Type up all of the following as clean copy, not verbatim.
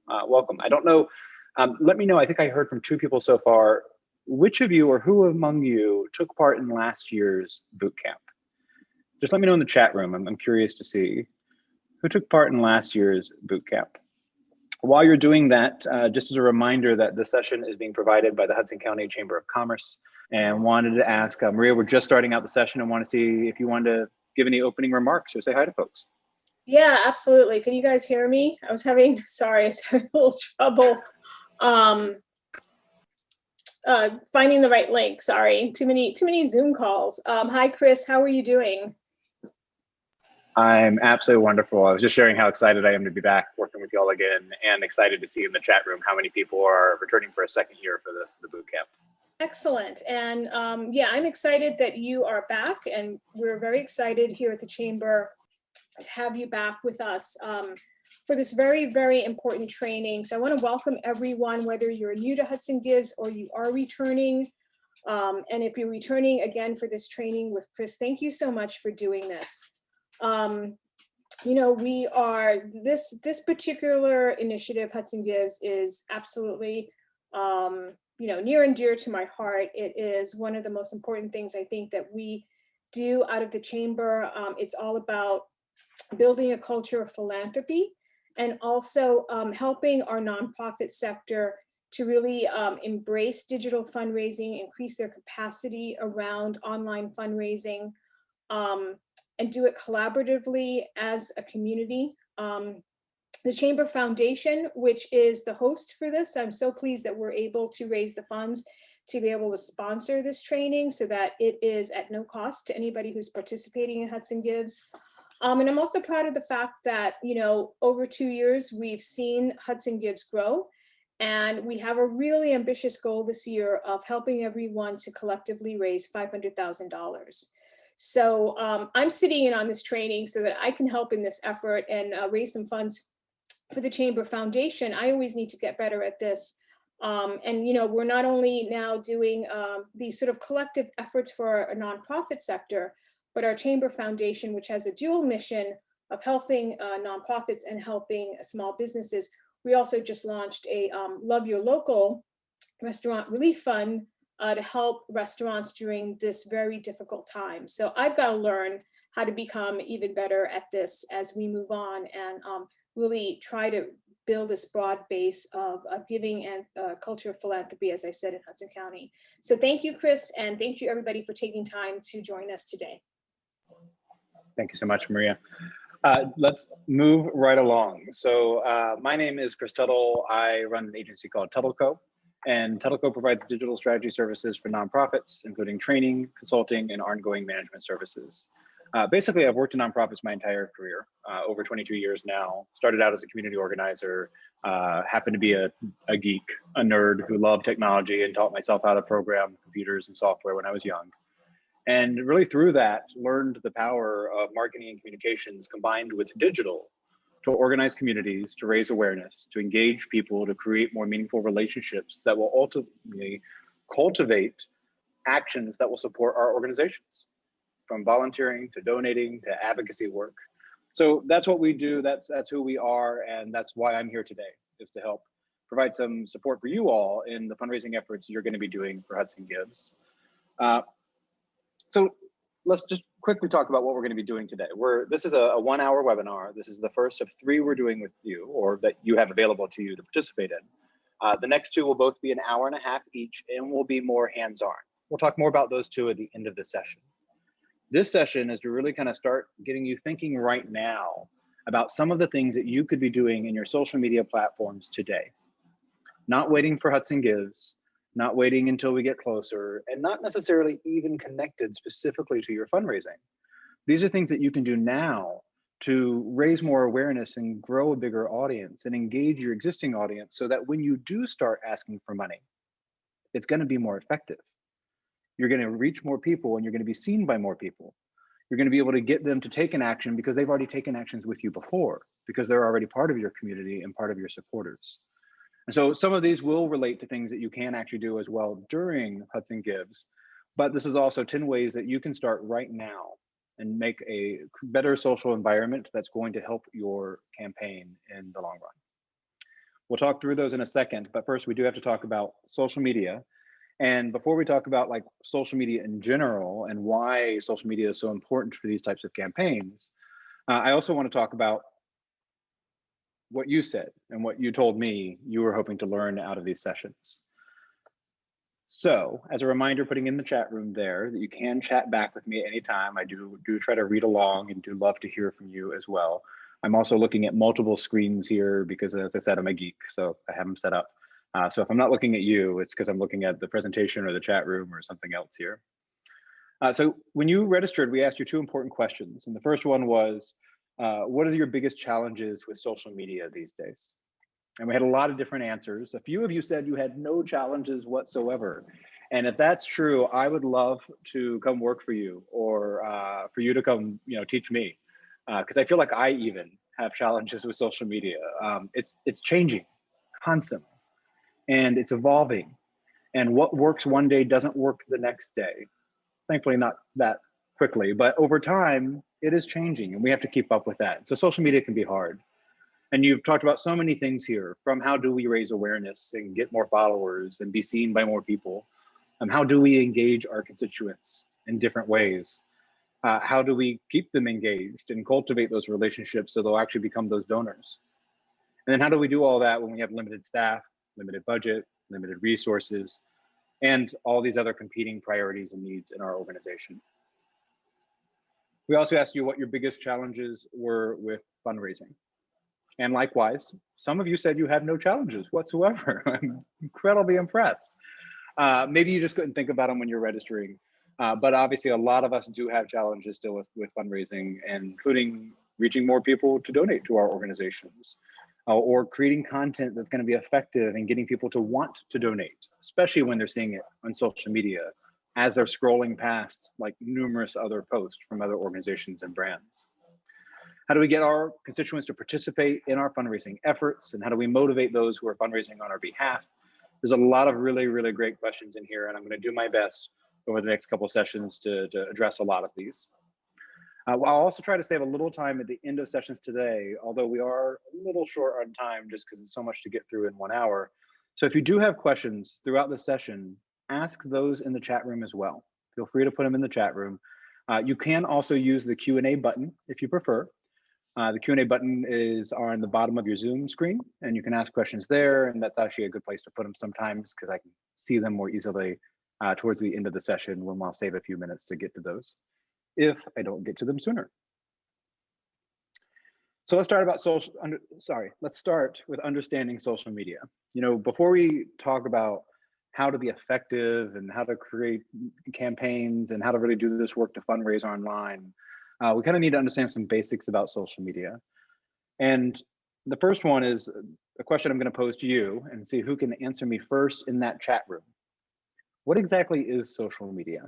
Welcome. I don't know, let me know, I think I heard from two people so far. Which of you or who among you took part in last year's boot camp? Just let me know in the chat room. I'm curious to see who took part in last year's boot camp. While you're doing that, just as a reminder that the session is being provided by the Hudson County Chamber of Commerce, and wanted to ask, Maria, we're just starting out the session and want to see if you wanted to give any opening remarks or say hi to folks. Yeah, absolutely. Can you guys hear me? I was having a little trouble finding the right link. Sorry, too many Zoom calls. Hi, Chris, how are you doing? I'm absolutely wonderful. I was just sharing how excited I am to be back working with you all again, and excited to see in the chat room how many people are returning for a second year for the boot camp. Excellent. And yeah, I'm excited that you are back, and we're very excited here at the Chamber to have you back with us for this very, very important training. So I want to welcome everyone, whether you're new to Hudson Gives or you are returning. And if you're returning again for this training with Chris, thank you so much for doing this. You know, we are, this particular initiative, Hudson Gives, is absolutely, you know, near and dear to my heart. It is one of the most important things I think that we do out of the Chamber. It's all about building a culture of philanthropy, and also helping our nonprofit sector to really embrace digital fundraising, increase their capacity around online fundraising, and do it collaboratively as a community. The Chamber Foundation, which is the host for this, I'm so pleased that we're able to raise the funds to be able to sponsor this training so that it is at no cost to anybody who's participating in Hudson Gives. And I'm also proud of the fact that, you know, over 2 years, we've seen Hudson Gives grow. And we have a really ambitious goal this year of helping everyone to collectively raise $500,000. So I'm sitting in on this training so that I can help in this effort and raise some funds for the Chamber Foundation. I always need to get better at this. And, you know, we're not only now doing these sort of collective efforts for a nonprofit sector, but our Chamber Foundation, which has a dual mission of helping nonprofits and helping small businesses. We also just launched a Love Your Local Restaurant Relief Fund to help restaurants during this very difficult time. So I've got to learn how to become even better at this as we move on, and really try to build this broad base of giving and culture of philanthropy, as I said, in Hudson County. So thank you, Chris, and thank you everybody for taking time to join us today. Thank you so much, Maria. Let's move right along. So my name is Chris Tuttle. I run an agency called TuttleCo, and TuttleCo provides digital strategy services for nonprofits, including training, consulting, and ongoing management services. Basically, I've worked in nonprofits my entire career, over 22 years now. Started out as a community organizer, happened to be a geek, a nerd who loved technology, and taught myself how to program computers and software when I was young. And really through that, learned the power of marketing and communications combined with digital to organize communities, to raise awareness, to engage people, to create more meaningful relationships that will ultimately cultivate actions that will support our organizations, from volunteering to donating to advocacy work. So that's what we do, that's who we are, and that's why I'm here today, is to help provide some support for you all in the fundraising efforts you're going to be doing for Hudson Gives. So let's just quickly talk about what we're going to be doing today. This is a 1-hour webinar. This is the first of 3 we're doing with you, or that you have available to you to participate in. The next 2 will both be an hour and a half each, and will be more hands-on. We'll talk more about those 2 at the end of the session. This session is to really kind of start getting you thinking right now about some of the things that you could be doing in your social media platforms today. Not waiting for Hudson Gives, not waiting until we get closer, and not necessarily even connected specifically to your fundraising. These are things that you can do now to raise more awareness and grow a bigger audience and engage your existing audience, so that when you do start asking for money, it's going to be more effective. You're going to reach more people, and you're going to be seen by more people. You're going to be able to get them to take an action because they've already taken actions with you before, because they're already part of your community and part of your supporters. And so some of these will relate to things that you can actually do as well during Hudson Gives, but this is also 10 ways that you can start right now and make a better social environment that's going to help your campaign in the long run. We'll talk through those in a second, but first we do have to talk about social media. And before we talk about like social media in general and why social media is so important for these types of campaigns, I also want to talk about what you said and what you told me you were hoping to learn out of these sessions. So as a reminder, putting in the chat room there that you can chat back with me at any time. I do try to read along and do love to hear from you as well. I'm also looking at multiple screens here because, as I said, I'm a geek, so I have them set up. So if I'm not looking at you, it's because I'm looking at the presentation or the chat room or something else here. So when you registered, we asked you two important questions. And the first one was, what are your biggest challenges with social media these days? And we had a lot of different answers. A few of you said you had no challenges whatsoever. And if that's true, I would love to come work for you, or for you to come, teach me, because I feel like I even have challenges with social media. It's changing constantly, and it's evolving. And what works one day doesn't work the next day. Thankfully, not that quickly, but over time, it is changing, and we have to keep up with that. So social media can be hard. And you've talked about so many things here, from how do we raise awareness and get more followers and be seen by more people? How do we engage our constituents in different ways? How do we keep them engaged and cultivate those relationships so they'll actually become those donors? And then how do we do all that when we have limited staff, limited budget, limited resources, and all these other competing priorities and needs in our organization? We also asked you what your biggest challenges were with fundraising. And likewise, some of you said you had no challenges whatsoever. I'm incredibly impressed. Maybe you just couldn't think about them when you're registering. But obviously, a lot of us do have challenges still with fundraising, including reaching more people to donate to our organizations, or creating content that's going to be effective and getting people to want to donate, especially when they're seeing it on social media as they're scrolling past like numerous other posts from other organizations and brands. How do we get our constituents to participate in our fundraising efforts? And how do we motivate those who are fundraising on our behalf? There's a lot of really, really great questions in here, and I'm going to do my best over the next couple of sessions to address a lot of these. I'll also try to save a little time at the end of sessions today, although we are a little short on time just because it's so much to get through in 1 hour. So if you do have questions throughout the session, ask those in the chat room as well. Feel free to put them in the chat room. You can also use the Q&A button if you prefer. The Q&A button is on the bottom of your Zoom screen, and you can ask questions there, and that's actually a good place to put them sometimes because I can see them more easily towards the end of the session when I'll save a few minutes to get to those if I don't get to them sooner. So let's start with understanding social media. Before we talk about how to be effective and how to create campaigns and how to really do this work to fundraise online, we kind of need to understand some basics about social media. And the first one is a question I'm going to pose to you and see who can answer me first in that chat room. What exactly is social media?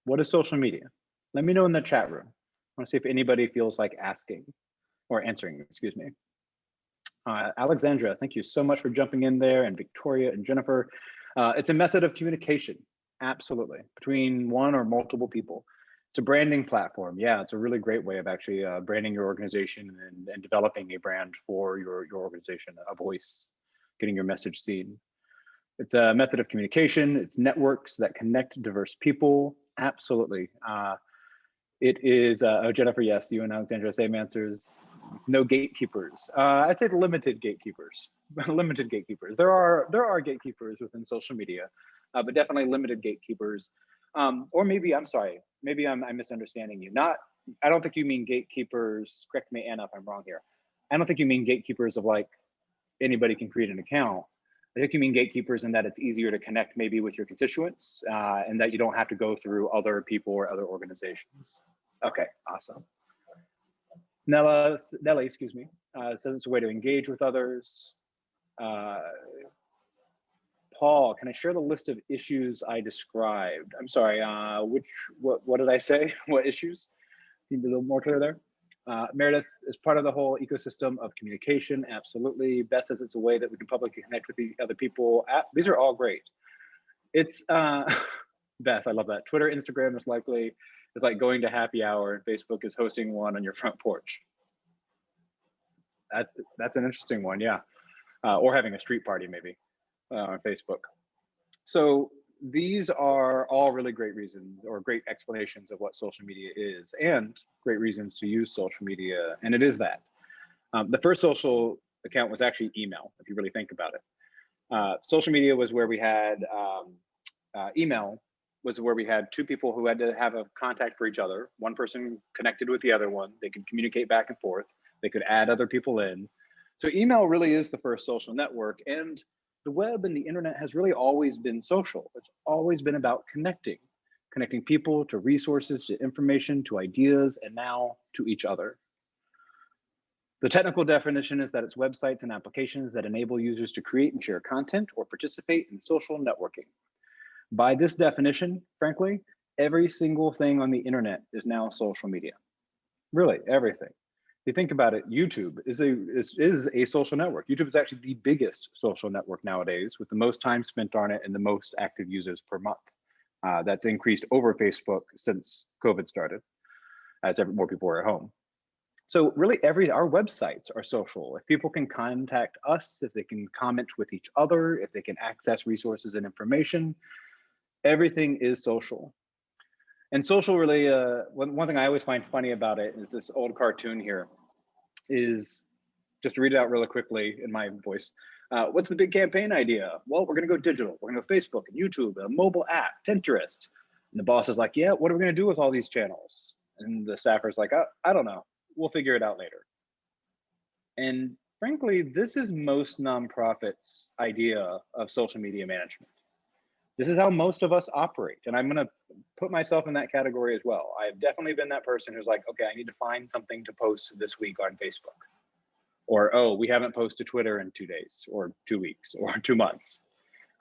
What is social media? Let me know in the chat room. I want to see if anybody feels like asking or answering, excuse me. Alexandra, thank you so much for jumping in there, and Victoria and Jennifer. It's a method of communication, absolutely, between one or multiple people. It's a branding platform. Yeah, it's a really great way of actually branding your organization and developing a brand for your organization, a voice, getting your message seen. It's a method of communication. It's networks that connect diverse people. Absolutely. It is, Jennifer, yes, you and Alexandra, same answers. No gatekeepers. I'd say limited gatekeepers. Limited gatekeepers. There are gatekeepers within social media, but definitely limited gatekeepers. Or maybe, I'm sorry, maybe I'm misunderstanding you. I don't think you mean gatekeepers, correct me, Anna, if I'm wrong here. I don't think you mean gatekeepers of like anybody can create an account. I think you mean gatekeepers in that it's easier to connect maybe with your constituents and that you don't have to go through other people or other organizations. Okay, awesome. Nelly, excuse me, says it's a way to engage with others. Paul, can I share the list of issues I described? I'm sorry, what did I say? What issues? Can you be a little more clear there? Meredith is part of the whole ecosystem of communication. Absolutely. Beth says it's a way that we can publicly connect with the other people. These are all great. It's Beth, I love that. Twitter, Instagram is likely. It's like going to happy hour and Facebook is hosting one on your front porch. That's an interesting one, yeah. Or having a street party maybe on Facebook. So these are all really great reasons or great explanations of what social media is and great reasons to use social media. And it is that. The first social account was actually email, if you really think about it. Social media was where we had email was where we had two people who had to have a contact for each other. One person connected with the other one. They could communicate back and forth. They could add other people in. So email really is the first social network, and the web and the internet has really always been social. It's always been about connecting people to resources, to information, to ideas, and now to each other. The technical definition is that it's websites and applications that enable users to create and share content or participate in social networking. By this definition, frankly, every single thing on the internet is now social media. Really, everything. If you think about it, YouTube is a social network. YouTube is actually the biggest social network nowadays, with the most time spent on it and the most active users per month. That's increased over Facebook since COVID started, as more people are at home. So really our websites are social. If people can contact us, if they can comment with each other, if they can access resources and information, everything is social. And social really, one thing I always find funny about it is this old cartoon here is, just to read it out really quickly in my voice. What's the big campaign idea? Well, we're gonna go digital. We're gonna go Facebook and YouTube, a mobile app, Pinterest. And the boss is like, yeah, what are we gonna do with all these channels? And the staffer's like, I don't know. We'll figure it out later. And frankly, this is most nonprofits' idea of social media management. This is how most of us operate. And I'm going to put myself in that category as well. I have definitely been that person who's like, okay, I need to find something to post this week on Facebook. Or, oh, we haven't posted Twitter in 2 days or 2 weeks or 2 months.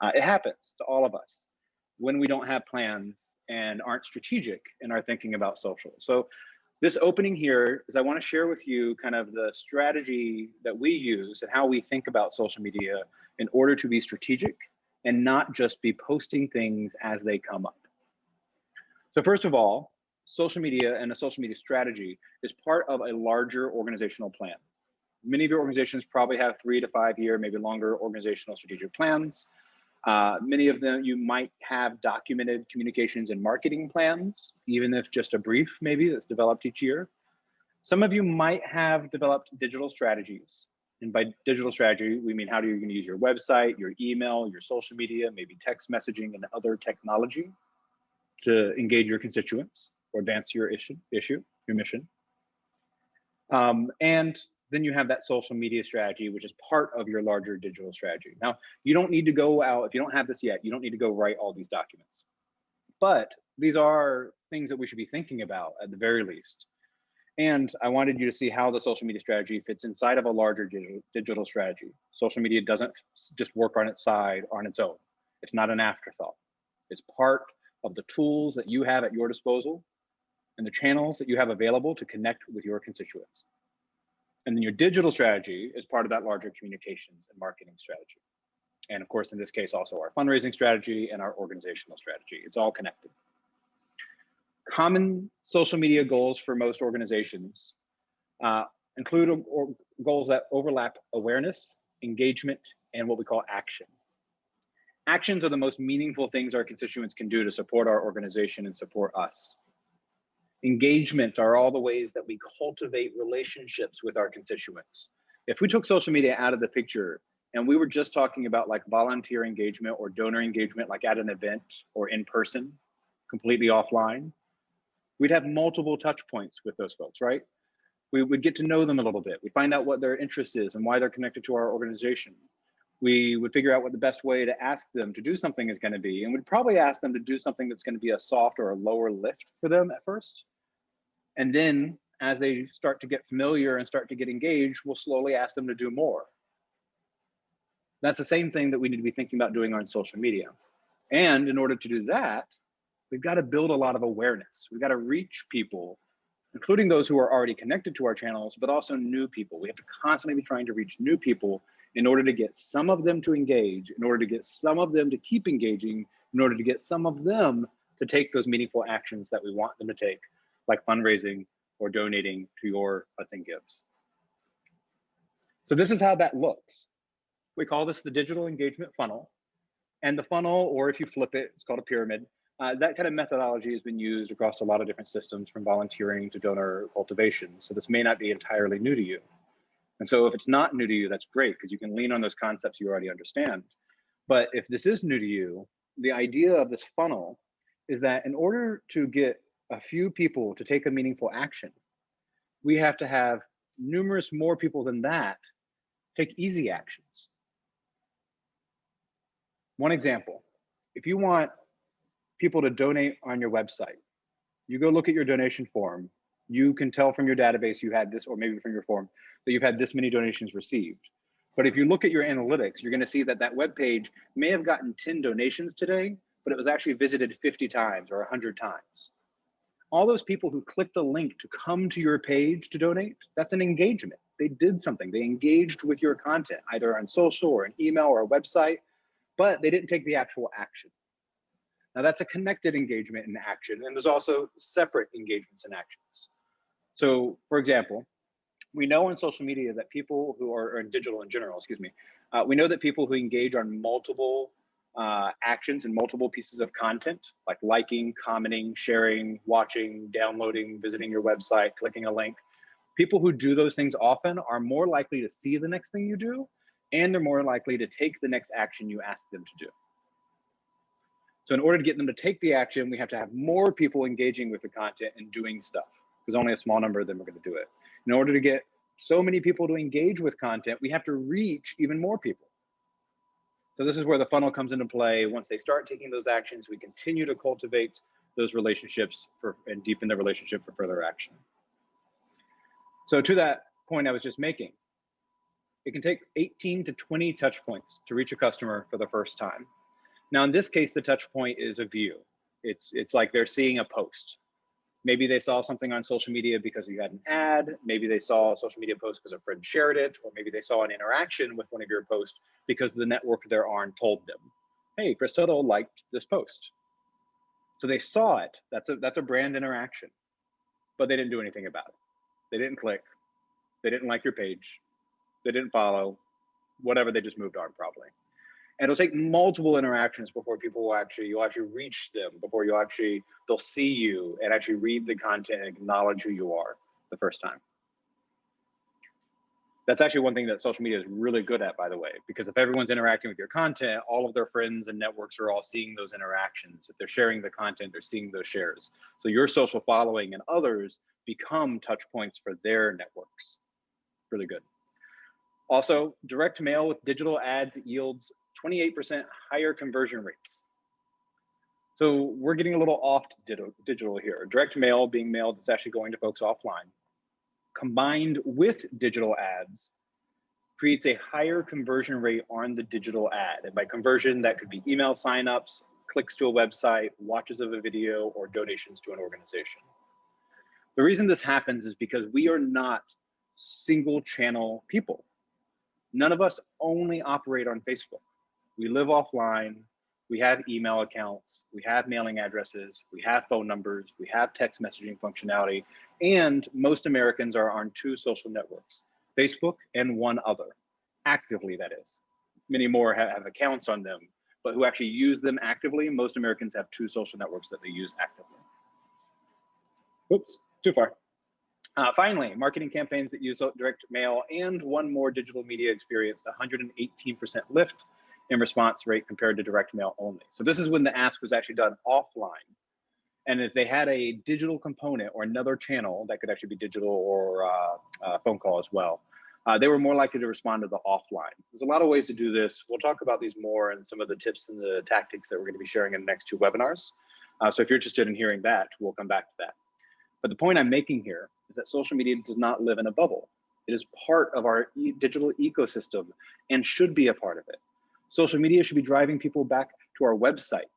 It happens to all of us when we don't have plans and aren't strategic in our thinking about social. So this opening here is I want to share with you kind of the strategy that we use and how we think about social media in order to be strategic and not just be posting things as they come up. So first of all, social media and a social media strategy is part of a larger organizational plan. Many of your organizations probably have 3 to 5 year, maybe longer organizational strategic plans. Many of them, you might have documented communications and marketing plans, even if just a brief maybe that's developed each year. Some of you might have developed digital strategies. And by digital strategy, we mean how are you going to use your website, your email, your social media, maybe text messaging and other technology to engage your constituents or advance your your mission. And then you have that social media strategy, which is part of your larger digital strategy. Now, you don't need to go out, if you don't have this yet, you don't need to go write all these documents. But these are things that we should be thinking about at the very least. And I wanted you to see how the social media strategy fits inside of a larger digital strategy. Social media doesn't just work on its side, on its own. It's not an afterthought. It's part of the tools that you have at your disposal and the channels that you have available to connect with your constituents. And then your digital strategy is part of that larger communications and marketing strategy. And of course, in this case, also our fundraising strategy and our organizational strategy. It's all connected. Common social media goals for most organizations include goals that overlap awareness, engagement, and what we call action. Actions are the most meaningful things our constituents can do to support our organization and support us. Engagement are all the ways that we cultivate relationships with our constituents. If we took social media out of the picture and we were just talking about like volunteer engagement or donor engagement, like at an event or in person, completely offline, we'd have multiple touch points with those folks, right? We would get to know them a little bit. We find out what their interest is and why they're connected to our organization. We would figure out what the best way to ask them to do something is going to be. And we'd probably ask them to do something that's going to be a soft or a lower lift for them at first. And then as they start to get familiar and start to get engaged, we'll slowly ask them to do more. That's the same thing that we need to be thinking about doing on social media. And in order to do that, we've got to build a lot of awareness. We've got to reach people, including those who are already connected to our channels, but also new people. We have to constantly be trying to reach new people in order to get some of them to engage, in order to get some of them to keep engaging, in order to get some of them to take those meaningful actions that we want them to take, like fundraising or donating to your Hudson Gives. So this is how that looks. We call this the digital engagement funnel. And the funnel, or if you flip it, it's called a pyramid. That kind of methodology has been used across a lot of different systems, from volunteering to donor cultivation. So this may not be entirely new to you. And so if it's not new to you, that's great, because you can lean on those concepts you already understand. But if this is new to you, the idea of this funnel is that in order to get a few people to take a meaningful action, we have to have numerous more people than that take easy actions. One example, if you want people to donate on your website, you go look at your donation form, you can tell from your database you had this, or maybe from your form, that you've had this many donations received. But if you look at your analytics, you're gonna see that that web page may have gotten 10 donations today, but it was actually visited 50 times or 100 times. All those people who clicked the link to come to your page to donate, that's an engagement. They did something, they engaged with your content, either on social or an email or a website, but they didn't take the actual action. Now that's a connected engagement and action, and there's also separate engagements and actions. So for example, we know on social media that people who are, or in digital in general, excuse me, we know that people who engage on multiple actions and multiple pieces of content, like liking, commenting, sharing, watching, downloading, visiting your website, clicking a link, people who do those things often are more likely to see the next thing you do, and they're more likely to take the next action you ask them to do. So in order to get them to take the action, we have to have more people engaging with the content and doing stuff, because only a small number of them are going to do it. In order to get so many people to engage with content, we have to reach even more people. So this is where the funnel comes into play. Once they start taking those actions, we continue to cultivate those relationships and deepen the relationship for further action. So to that point I was just making, it can take 18 to 20 touch points to reach a customer for the first time. Now, in this case, the touch point is a view. It's like they're seeing a post. Maybe they saw something on social media because you had an ad. Maybe they saw a social media post because a friend shared it, or maybe they saw an interaction with one of your posts because the network they're on told them, hey, Chris Tuttle liked this post. So they saw it. That's a brand interaction, but they didn't do anything about it. They didn't click. They didn't like your page. They didn't follow, whatever, they just moved on probably. And it'll take multiple interactions before people will you'll actually reach them, before they'll see you and actually read the content and acknowledge who you are the first time. That's actually one thing that social media is really good at, by the way, because if everyone's interacting with your content, all of their friends and networks are all seeing those interactions. If they're sharing the content, they're seeing those shares. So your social following and others become touch points for their networks. Really good. Also, direct mail with digital ads yields 28% higher conversion rates. So we're getting a little off digital here. Direct mail, being mail that's actually going to folks offline, combined with digital ads, creates a higher conversion rate on the digital ad. And by conversion, that could be email signups, clicks to a website, watches of a video, or donations to an organization. The reason this happens is because we are not single channel people. None of us only operate on Facebook. We live offline, we have email accounts, we have mailing addresses, we have phone numbers, we have text messaging functionality, and most Americans are on 2 social networks, Facebook and one other, actively that is. Many more have accounts on them, but who actually use them actively, most Americans have 2 social networks that they use actively. Oops, too far. Finally, marketing campaigns that use direct mail and one more digital media experienced 118% lift in response rate compared to direct mail only. So this is when the ask was actually done offline. And if they had a digital component or another channel that could actually be digital or phone call as well, they were more likely to respond to the offline. There's a lot of ways to do this. We'll talk about these more and some of the tips and the tactics that we're going to be sharing in the next 2 webinars. So if you're interested in hearing that, we'll come back to that. But the point I'm making here is that social media does not live in a bubble. It is part of our digital ecosystem and should be a part of it. Social media should be driving people back to our website.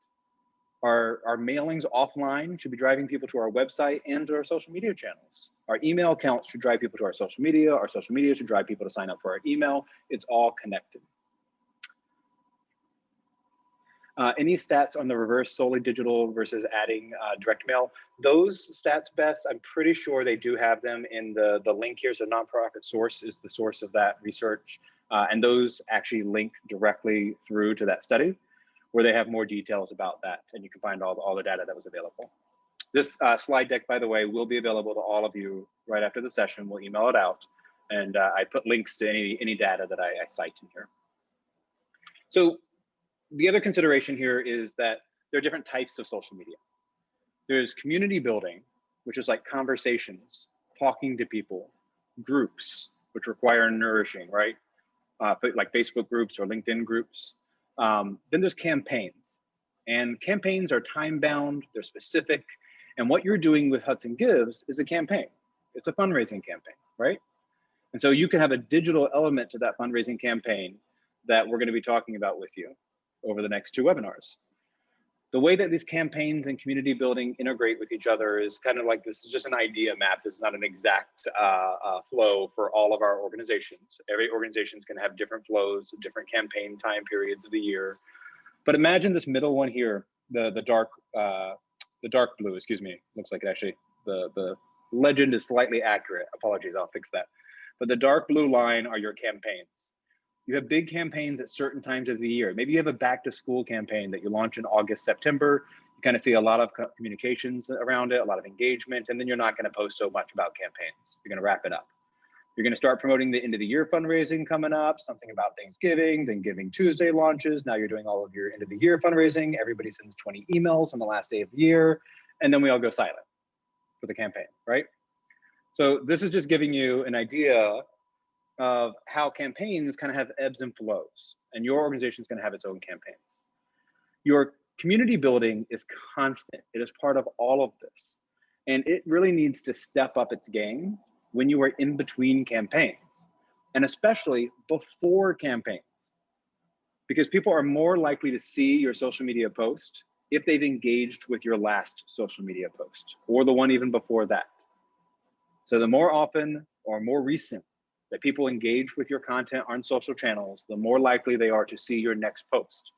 Our mailings offline should be driving people to our website and to our social media channels. Our email accounts should drive people to our social media should drive people to sign up for our email. It's all connected. Any stats on the reverse solely digital versus adding direct mail, those stats, Beth, I'm pretty sure they do have them in the link here. So nonprofit source is the source of that research. And those actually link directly through to that study where they have more details about that. And you can find all the data that was available. This slide deck, by the way, will be available to all of you right after the session. We'll email it out. And I put links to any data that I cite in here. So the other consideration here is that there are different types of social media. There's community building, which is like conversations, talking to people, groups, which require nourishing, right? Like Facebook groups or LinkedIn groups. Then there's campaigns. And campaigns are time-bound, they're specific. And what you're doing with Hudson Gives is a campaign. It's a fundraising campaign, right? And so you can have a digital element to that fundraising campaign that we're going to be talking about with you over the next 2 webinars. The way that these campaigns and community building integrate with each other is kind of like, this is just an idea map. This is not an exact flow for all of our organizations. Every organization is going to have different flows, different campaign time periods of the year. But imagine this middle one here, the dark blue, excuse me. Looks like it actually, the legend is slightly accurate. Apologies, I'll fix that. But the dark blue line are your campaigns. You have big campaigns at certain times of the year. Maybe you have a back to school campaign that you launch in August, September. You kind of see a lot of communications around it, a lot of engagement, and then you're not going to post so much about campaigns. You're going to wrap it up. You're going to start promoting the end of the year fundraising coming up, something about Thanksgiving, then Giving Tuesday launches. Now you're doing all of your end of the year fundraising. Everybody sends 20 emails on the last day of the year, and then we all go silent for the campaign, right? So this is just giving you an idea of how campaigns kind of have ebbs and flows, and your organization is going to have its own campaigns. Your community building is constant. It is part of all of this, and it really needs to step up its game when you are in between campaigns, and especially before campaigns, because people are more likely to see your social media post if they've engaged with your last social media post or the one even before that. So the more often or more recent that people engage with your content on social channels, the more likely they are to see your next post.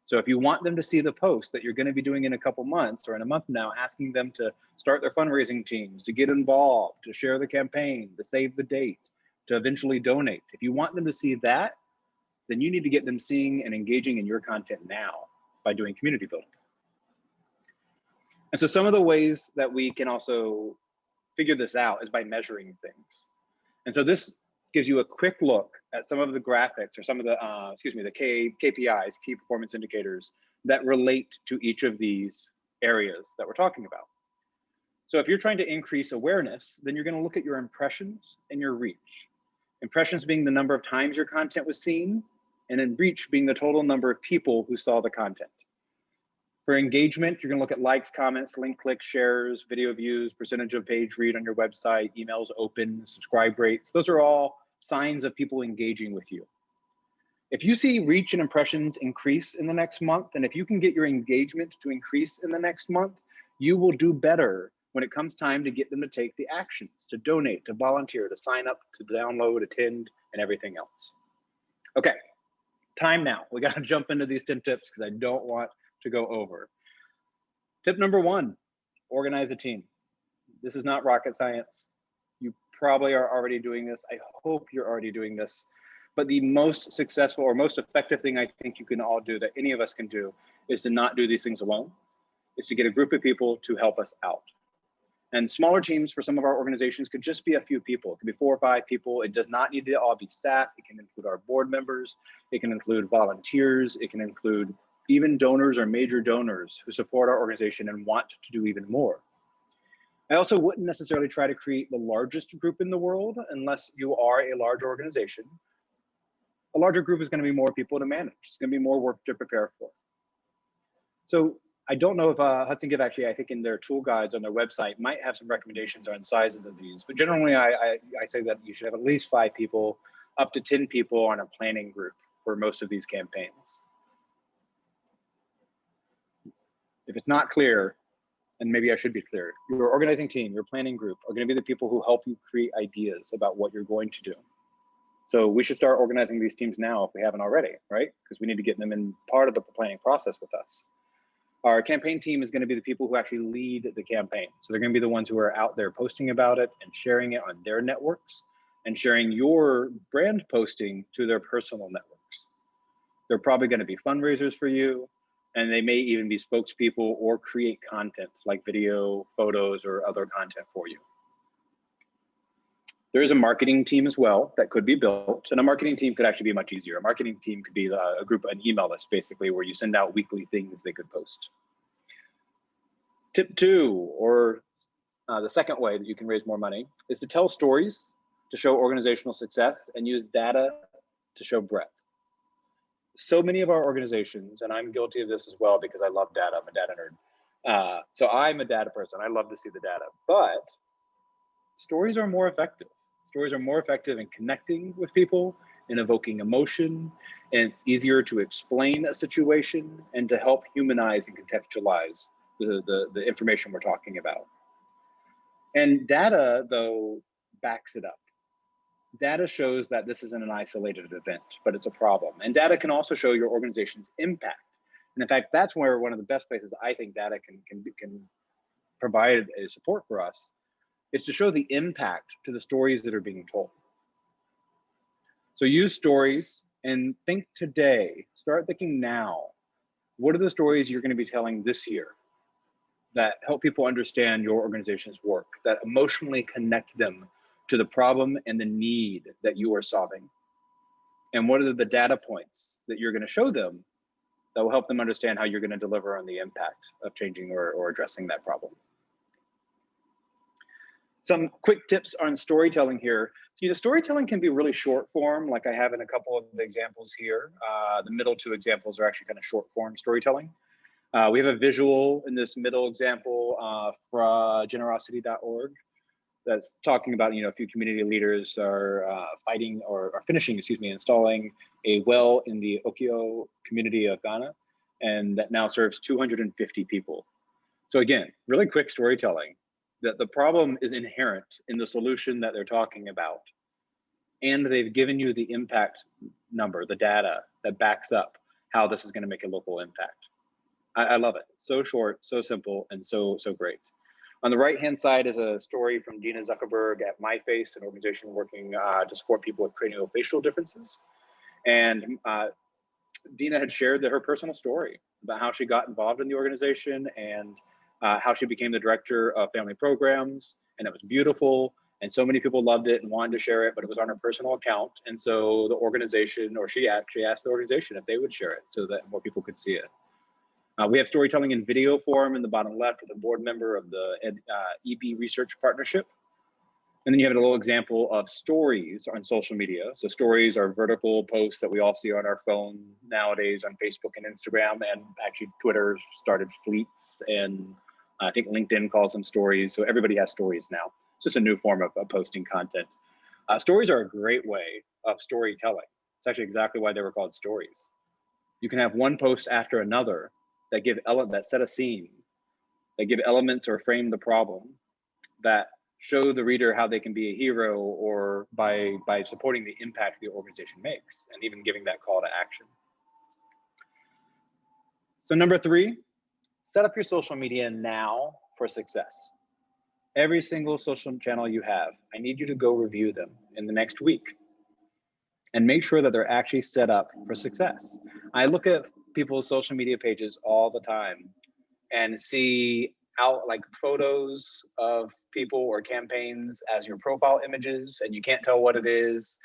So if you want them to see the post that you're going to be doing in a couple months or in a month from now, asking them to start their fundraising teams, to get involved, to share the campaign, to save the date, to eventually donate. If you want them to see that, then you need to get them seeing and engaging in your content now by doing community building. And so some of the ways that we can also figure this out is by measuring things. And so this gives you a quick look at some of the graphics or some of the, the KPIs, key performance indicators that relate to each of these areas that we're talking about. So if you're trying to increase awareness, then you're going to look at your impressions and your reach. Impressions being the number of times your content was seen, and then reach being the total number of people who saw the content. For engagement, you're going to look at likes, comments, link clicks, shares, video views, percentage of page read on your website, emails open, subscribe rates. Those are all signs of people engaging with you. If you see reach and impressions increase in the next month, and if you can get your engagement to increase in the next month, you will do better when it comes time to get them to take the actions, to donate, to volunteer, to sign up, to download, attend, and everything else. Okay, time now. We got to jump into these 10 tips because I don't want to go over. Tip number 1, organize a team. This is not rocket science. You probably are already doing this. I hope you're already doing this. But the most successful or most effective thing I think you can all do, that any of us can do, is to not do these things alone, is to get a group of people to help us out. And smaller teams for some of our organizations could just be a few people. It could be 4 or 5 people. It does not need to all be staff. It can include our board members. It can include volunteers. It can include even donors or major donors who support our organization and want to do even more. I also wouldn't necessarily try to create the largest group in the world unless you are a large organization. A larger group is going to be more people to manage. It's going to be more work to prepare for. So I don't know if Hudson Give actually, I think in their tool guides on their website, might have some recommendations on sizes of these. But generally, I say that you should have at least 5 people, up to 10 people on a planning group for most of these campaigns. If it's not clear, and maybe I should be clear, your organizing team, your planning group are going to be the people who help you create ideas about what you're going to do. So we should start organizing these teams now if we haven't already, right? Because we need to get them in part of the planning process with us. Our campaign team is going to be the people who actually lead the campaign. So they're going to be the ones who are out there posting about it and sharing it on their networks and sharing your brand posting to their personal networks. They're probably going to be fundraisers for you, and they may even be spokespeople or create content like video, photos, or other content for you. There is a marketing team as well that could be built, and a marketing team could actually be much easier. A marketing team could be a group, an email list basically, where you send out weekly things they could post. Tip 2, or the second way that you can raise more money, is to tell stories to show organizational success and use data to show breadth. So many of our organizations, and I'm guilty of this as well because I love data, I'm a data nerd. So I'm a data person, I love to see the data, but stories are more effective. Stories are more effective in connecting with people, in evoking emotion, and it's easier to explain a situation and to help humanize and contextualize the information we're talking about. And data, though, backs it up. Data shows that this isn't an isolated event, but it's a problem. And data can also show your organization's impact. And in fact, that's where one of the best places I think data can provide a support for us, is to show the impact to the stories that are being told. So use stories and think today, start thinking now, what are the stories you're going to be telling this year that help people understand your organization's work, that emotionally connect them to the problem and the need that you are solving? And what are the data points that you're going to show them that will help them understand how you're going to deliver on the impact of changing or addressing that problem? Some quick tips on storytelling here. So, storytelling can be really short form, like I have in a couple of the examples here. The middle 2 examples are actually kind of short form storytelling. We have a visual in this middle example from generosity.org that's talking about, a few community leaders are finishing, installing a well in the Okio community of Ghana, and that now serves 250 people. So again, really quick storytelling, that the problem is inherent in the solution that they're talking about. And they've given you the impact number, the data that backs up how this is going to make a local impact. I love it. So short, so simple, and so great. On the right-hand side is a story from Dina Zuckerberg at MyFace, an organization working to support people with craniofacial differences. And Dina had shared her personal story about how she got involved in the organization and how she became the director of family programs, and it was beautiful. And so many people loved it and wanted to share it, but it was on her personal account. And so the organization, or she actually asked the organization if they would share it so that more people could see it. We have storytelling in video form in the bottom left with a board member of the EB Research Partnership. And then you have a little example of stories on social media. So stories are vertical posts that we all see on our phone nowadays on Facebook and Instagram, and actually Twitter started fleets, and I think LinkedIn calls them stories. So everybody has stories now. It's just a new form of posting content. Stories are a great way of storytelling. It's actually exactly why they were called stories. You can have one post after another that set a scene, that give elements or frame the problem, that show the reader how they can be a hero, or by supporting the impact the organization makes, and even giving that call to action. So number 3, set up your social media now for success. Every single social channel you have, I need you to go review them in the next week and make sure that they're actually set up for success. I look at people's social media pages all the time and see like photos of people or campaigns as your profile images, and you can't tell what it is.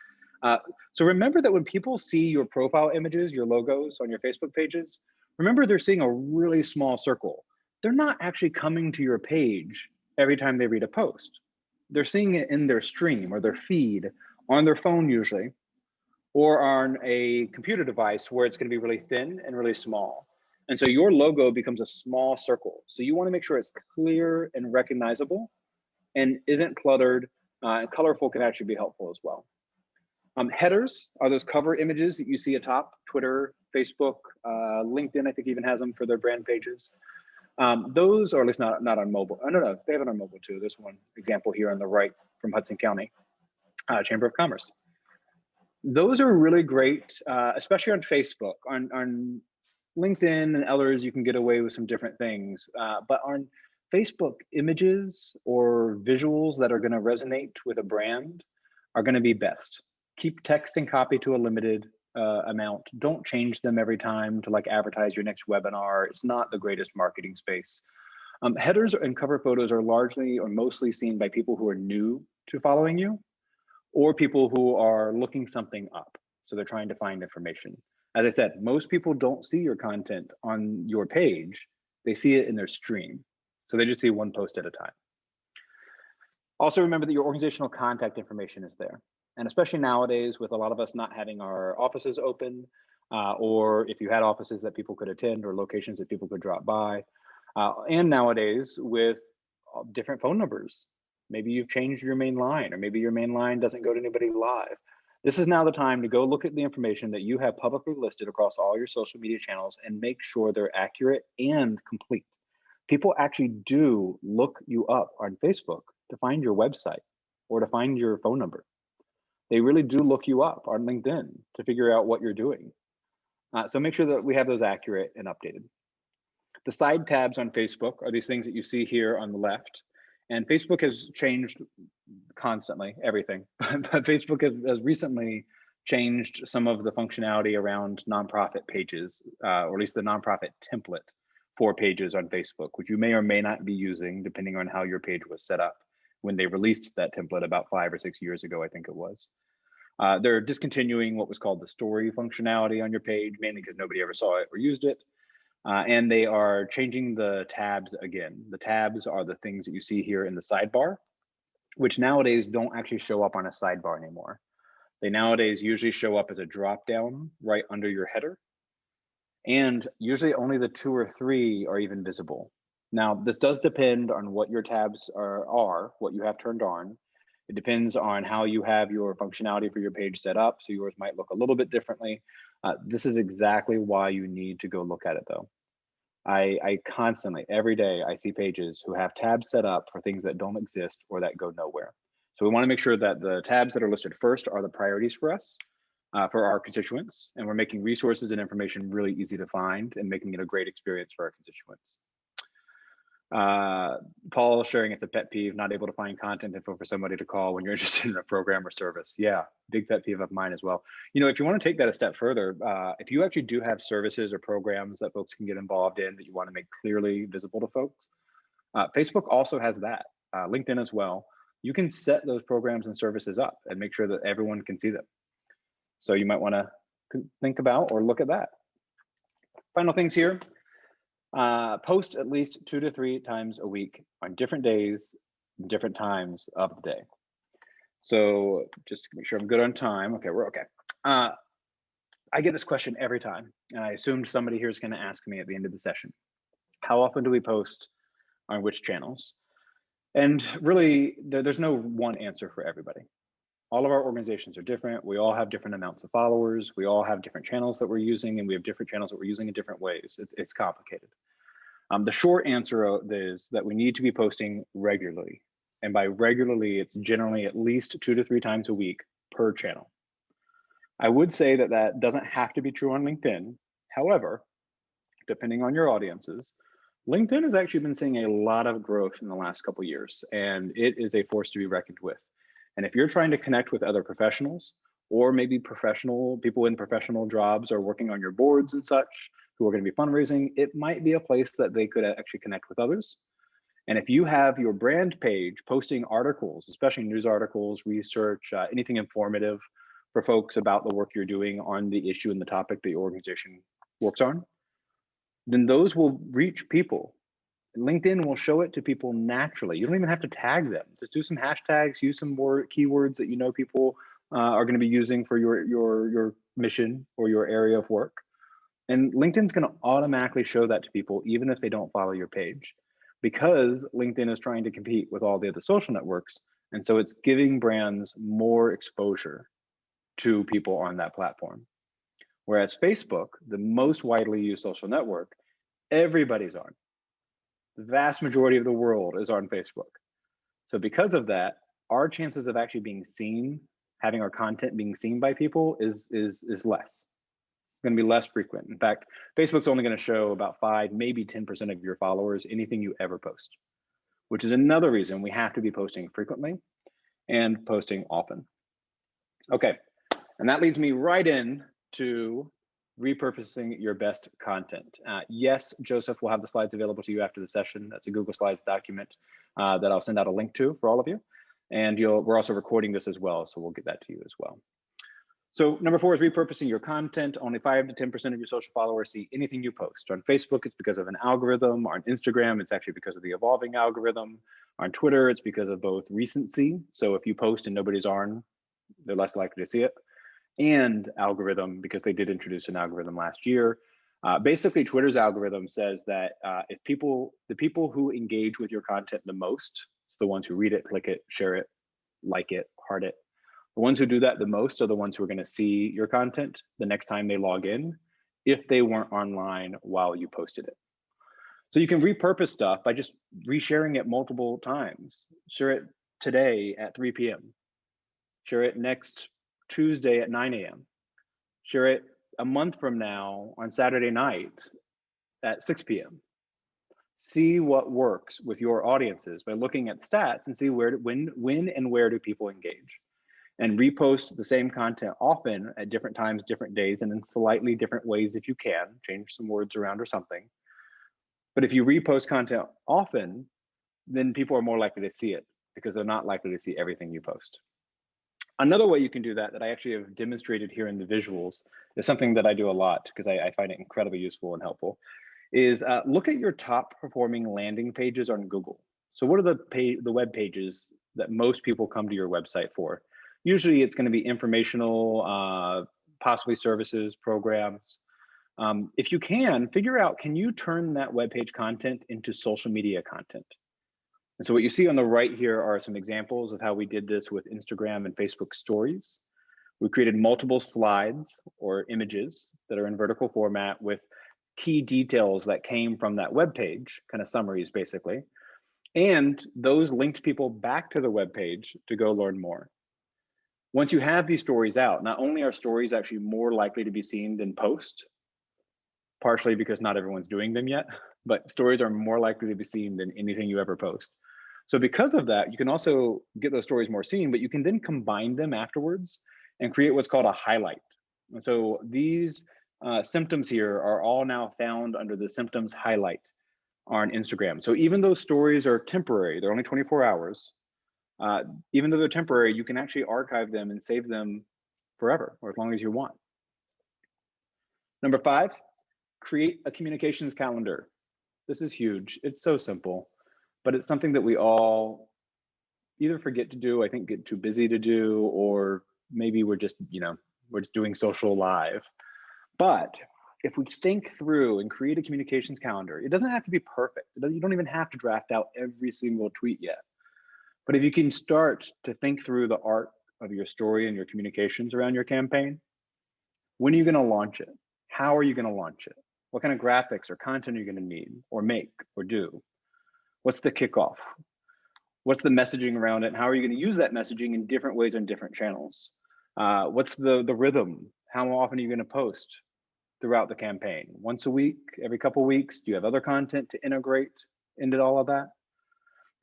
So remember that when people see your profile images, your logos on your Facebook pages, remember they're seeing a really small circle. They're not actually coming to your page every time they read a post. They're seeing it in their stream or their feed on their phone usually, or on a computer device where it's going to be really thin and really small. And so your logo becomes a small circle. So you want to make sure it's clear and recognizable and isn't cluttered, and colorful can actually be helpful as well. Headers are those cover images that you see atop Twitter, Facebook, LinkedIn, I think even has them for their brand pages. Those, or at least not on mobile. Oh, no, they have it on mobile too. There's one example here on the right from Hudson County Chamber of Commerce. Those are really great, especially on Facebook. On LinkedIn and others, you can get away with some different things. But on Facebook, images or visuals that are going to resonate with a brand are going to be best. Keep text and copy to a limited amount. Don't change them every time to like advertise your next webinar. It's not the greatest marketing space. Headers and cover photos are largely or mostly seen by people who are new to following you, or people who are looking something up. So they're trying to find information. As I said, most people don't see your content on your page. They see it in their stream. So they just see one post at a time. Also remember that your organizational contact information is there. And especially nowadays with a lot of us not having our offices open, or if you had offices that people could attend or locations that people could drop by, and nowadays with different phone numbers. Maybe you've changed your main line, or maybe your main line doesn't go to anybody live. This is now the time to go look at the information that you have publicly listed across all your social media channels and make sure they're accurate and complete. People actually do look you up on Facebook to find your website or to find your phone number. They really do look you up on LinkedIn to figure out what you're doing. So make sure that we have those accurate and updated. The side tabs on Facebook are these things that you see here on the left. And Facebook has changed constantly, everything. But Facebook has recently changed some of the functionality around nonprofit pages, or at least the nonprofit template for pages on Facebook, which you may or may not be using depending on how your page was set up when they released that template about 5 or 6 years ago, I think it was. They're discontinuing what was called the story functionality on your page, mainly because nobody ever saw it or used it. And they are changing the tabs again. The tabs are the things that you see here in the sidebar, which nowadays don't actually show up on a sidebar anymore. They nowadays usually show up as a drop down right under your header. And usually only the 2 or 3 are even visible. Now, this does depend on what your tabs are, what you have turned on. It depends on how you have your functionality for your page set up. So yours might look a little bit differently. This is exactly why you need to go look at it though. I constantly, every day, I see pages who have tabs set up for things that don't exist or that go nowhere. So we want to make sure that the tabs that are listed first are the priorities for us, for our constituents, and we're making resources and information really easy to find and making it a great experience for our constituents. Paul sharing it's a pet peeve, not able to find content info for somebody to call when you're interested in a program or service. Yeah, big pet peeve of mine as well. You know, if you want to take that a step further, if you actually do have services or programs that folks can get involved in that you want to make clearly visible to folks, Facebook also has that, LinkedIn as well. You can set those programs and services up and make sure that everyone can see them. So you might want to think about or look at that. Final things here. Post at least 2 to 3 times a week on different days, different times of the day. So just to make sure I'm good on time. Okay, we're okay. I get this question every time, and I assumed somebody here is going to ask me at the end of the session. How often do we post on which channels? And really, there's no one answer for everybody. All of our organizations are different. We all have different amounts of followers. We all have different channels that we're using, and we have different channels that we're using in different ways. It's complicated. The short answer is that we need to be posting regularly. And by regularly, it's generally at least 2 to 3 times a week per channel. I would say that that doesn't have to be true on LinkedIn. However, depending on your audiences, LinkedIn has actually been seeing a lot of growth in the last couple of years, and it is a force to be reckoned with. And if you're trying to connect with other professionals, or maybe people in professional jobs are working on your boards and such, who are going to be fundraising, it might be a place that they could actually connect with others. And if you have your brand page posting articles, especially news articles, research, anything informative for folks about the work you're doing on the issue and the topic that your organization works on, then those will reach people. LinkedIn will show it to people naturally. You don't even have to tag them. Just do some hashtags, use some more keywords that you know people are going to be using for your mission or your area of work. And LinkedIn's going to automatically show that to people, even if they don't follow your page, because LinkedIn is trying to compete with all the other social networks. And so it's giving brands more exposure to people on that platform. Whereas Facebook, the most widely used social network, everybody's on. The vast majority of the world is on Facebook. So because of that, our chances of actually being seen having our content being seen by people is less. It's going to be less frequent. In fact, Facebook's only going to show about 5, maybe 10% of your followers anything you ever post, which is another reason we have to be posting frequently and posting often. Okay, and that leads me right in to repurposing your best content. Yes, Joseph will have the slides available to you after the session. That's a Google Slides document that I'll send out a link to for all of you. And we're also recording this as well, so we'll get that to you as well. So number 4 is repurposing your content. Only 5 to 10% of your social followers see anything you post. On Facebook, it's because of an algorithm. On Instagram, it's actually because of the evolving algorithm. On Twitter, it's because of both recency. So if you post and nobody's on, they're less likely to see it. And algorithm, because they did introduce an algorithm last year. Basically, Twitter's algorithm says that if the people who engage with your content the most, the ones who read it, click it, share it, like it, heart it, the ones who do that the most are the ones who are going to see your content the next time they log in, if they weren't online while you posted it. So you can repurpose stuff by just resharing it multiple times. Share it today at 3 p.m. Share it next Tuesday at 9 a.m. Share it a month from now on Saturday night at 6 p.m. See what works with your audiences by looking at stats and see when and where do people engage. And repost the same content often at different times, different days, and in slightly different ways if you can. Change some words around or something. But if you repost content often, then people are more likely to see it because they're not likely to see everything you post. Another way you can do that I actually have demonstrated here in the visuals is something that I do a lot because I find it incredibly useful and helpful, is look at your top performing landing pages on Google. So what are the web pages that most people come to your website for? Usually it's going to be informational, possibly services, programs. If you can, figure out, can you turn that web page content into social media content? And so what you see on the right here are some examples of how we did this with Instagram and Facebook stories. We created multiple slides or images that are in vertical format with key details that came from that web page, kind of summaries basically. And those linked people back to the web page to go learn more. Once you have these stories out, not only are stories actually more likely to be seen than posts, partially because not everyone's doing them yet, but stories are more likely to be seen than anything you ever post. So because of that, you can also get those stories more seen, but you can then combine them afterwards and create what's called a highlight. And so these symptoms here are all now found under the symptoms highlight on Instagram. So even though stories are temporary, they're only 24 hours, even though they're temporary, you can actually archive them and save them forever or as long as you want. Number 5, create a communications calendar. This is huge. It's so simple, but it's something that we all either forget to do, I think get too busy to do, or maybe we're just doing social live. But if we think through and create a communications calendar, it doesn't have to be perfect. You don't even have to draft out every single tweet yet. But if you can start to think through the arc of your story and your communications around your campaign, when are you going to launch it? How are you going to launch it? What kind of graphics or content are you going to need or make or do? What's the kickoff? What's the messaging around it? And how are you going to use that messaging in different ways on different channels? What's the rhythm? How often are you going to post throughout the campaign? Once a week, every couple of weeks? Do you have other content to integrate into all of that?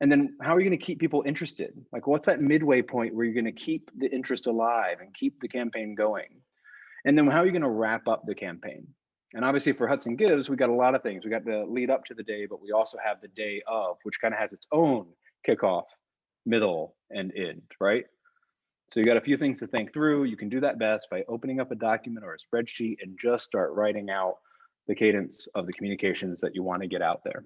And then how are you going to keep people interested? Like, what's that midway point where you're going to keep the interest alive and keep the campaign going? And then how are you going to wrap up the campaign? And obviously for Hudson Gives, we got a lot of things. We got the lead up to the day, but we also have the day of, which kind of has its own kickoff, middle, and end, right? So you got a few things to think through. You can do that best by opening up a document or a spreadsheet and just start writing out the cadence of the communications that you want to get out there.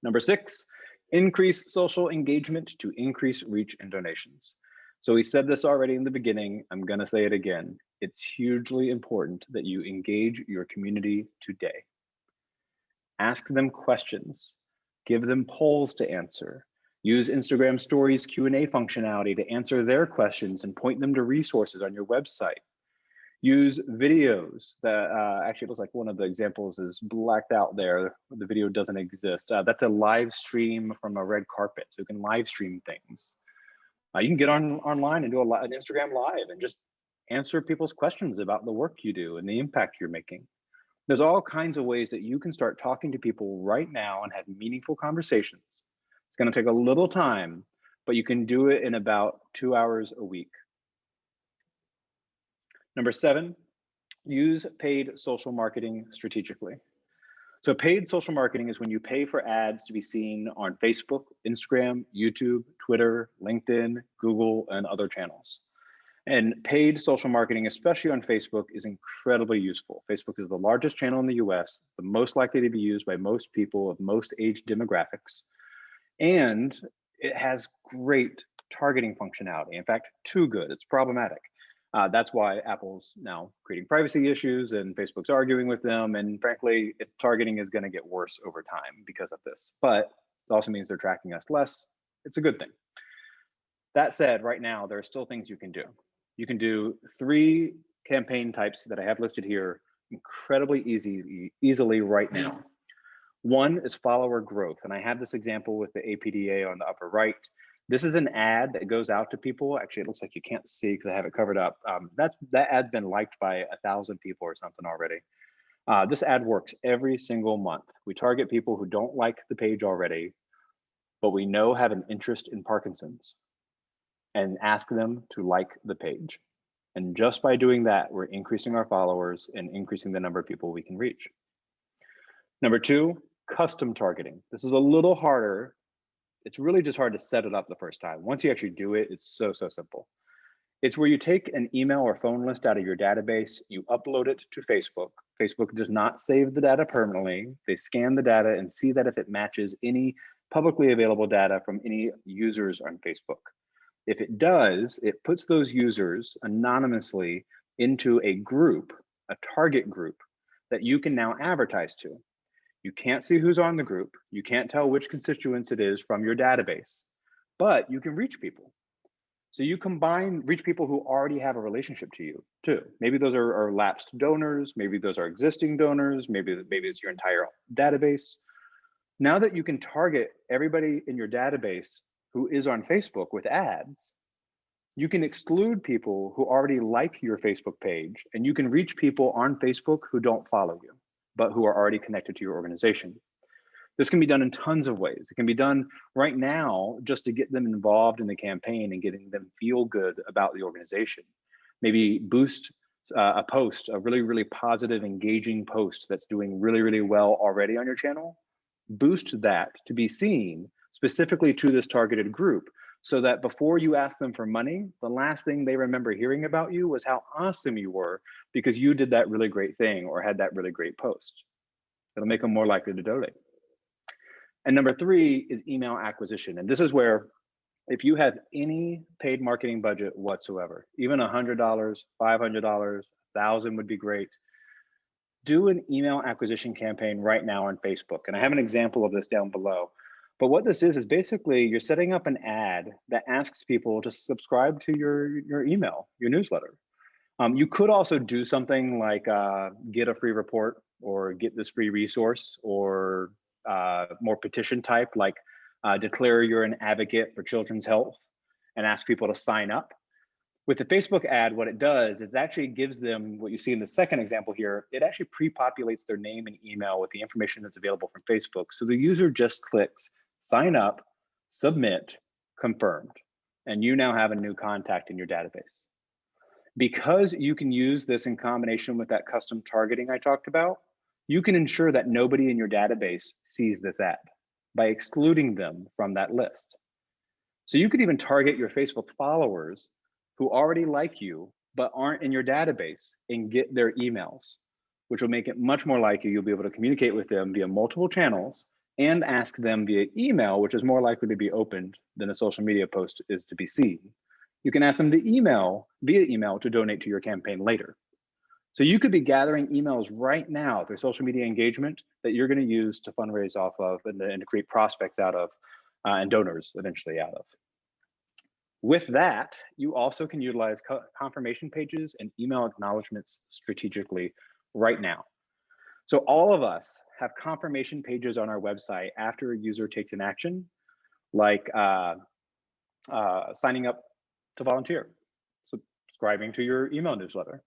Number 6, increase social engagement to increase reach and donations. So we said this already in the beginning. I'm going to say it again. It's hugely important that you engage your community today. Ask them questions. Give them polls to answer. Use Instagram Stories Q&A functionality to answer their questions and point them to resources on your website. Use videos that actually, it looks like one of the examples is blacked out there. The video doesn't exist. That's a live stream from a red carpet. So you can live stream things. You can get online and do an Instagram live and just answer people's questions about the work you do and the impact you're making. There's all kinds of ways that you can start talking to people right now and have meaningful conversations. It's going to take a little time, but you can do it in about 2 hours a week. Number 7, use paid social marketing strategically. So paid social marketing is when you pay for ads to be seen on Facebook, Instagram, YouTube, Twitter, LinkedIn, Google, and other channels. And paid social marketing, especially on Facebook, is incredibly useful. Facebook is the largest channel in the US, the most likely to be used by most people of most age demographics. And it has great targeting functionality. In fact, too good, it's problematic. That's why Apple's now creating privacy issues and Facebook's arguing with them. And frankly, targeting is going to get worse over time because of this. But it also means they're tracking us less. It's a good thing. That said, right now, there are still things you can do. You can do 3 campaign types that I have listed here incredibly easily right now. One is follower growth. And I have this example with the APDA on the upper right. This is an ad that goes out to people. Actually, it looks like you can't see because I have it covered up. That ad's been liked by 1,000 people or something already. This ad works every single month. We target people who don't like the page already, but we know have an interest in Parkinson's, and ask them to like the page. And just by doing that, we're increasing our followers and increasing the number of people we can reach. Number 2, custom targeting. This is a little harder. It's really just hard to set it up the first time. Once you actually do it, it's so simple. It's where you take an email or phone list out of your database, you upload it to Facebook. Facebook does not save the data permanently. They scan the data and see that if it matches any publicly available data from any users on Facebook. If it does, it puts those users anonymously into a group, a target group that you can now advertise to. You can't see who's on the group. You can't tell which constituents it is from your database, but you can reach people. So you reach people who already have a relationship to you too. Maybe those are lapsed donors. Maybe those are existing donors. Maybe it's your entire database. Now that you can target everybody in your database who is on Facebook with ads, you can exclude people who already like your Facebook page, and you can reach people on Facebook who don't follow you, but who are already connected to your organization. This can be done in tons of ways. It can be done right now just to get them involved in the campaign and getting them feel good about the organization. Maybe boost a post, a really positive, engaging post that's doing really well already on your channel. Boost that to be seen specifically to this targeted group, so that before you ask them for money, the last thing they remember hearing about you was how awesome you were because you did that really great thing or had that really great post. It'll make them more likely to donate. And number 3 is email acquisition. And this is where, if you have any paid marketing budget whatsoever, even $100, $500, $1,000 would be great. Do an email acquisition campaign right now on Facebook. And I have an example of this down below. But what this is basically you're setting up an ad that asks people to subscribe to your email, your newsletter. You could also do something like get a free report or get this free resource, or more petition type, like declare you're an advocate for children's health and ask people to sign up. With the Facebook ad, what it does is it actually gives them what you see in the second example here. It actually pre-populates their name and email with the information that's available from Facebook. So the user just clicks sign up, submit, confirmed, and you now have a new contact in your database. Because you can use this in combination with that custom targeting I talked about, you can ensure that nobody in your database sees this ad by excluding them from that list. So you could even target your Facebook followers who already like you but aren't in your database and get their emails, which will make it much more likely you'll be able to communicate with them via multiple channels and ask them via email, which is more likely to be opened than a social media post is to be seen. You can ask them to email via email to donate to your campaign later. So you could be gathering emails right now through social media engagement that you're going to use to fundraise off of and to create prospects out of and donors eventually out of. With that, you also can utilize confirmation pages and email acknowledgements strategically right now. So all of us have confirmation pages on our website after a user takes an action, like signing up to volunteer, subscribing to your email newsletter,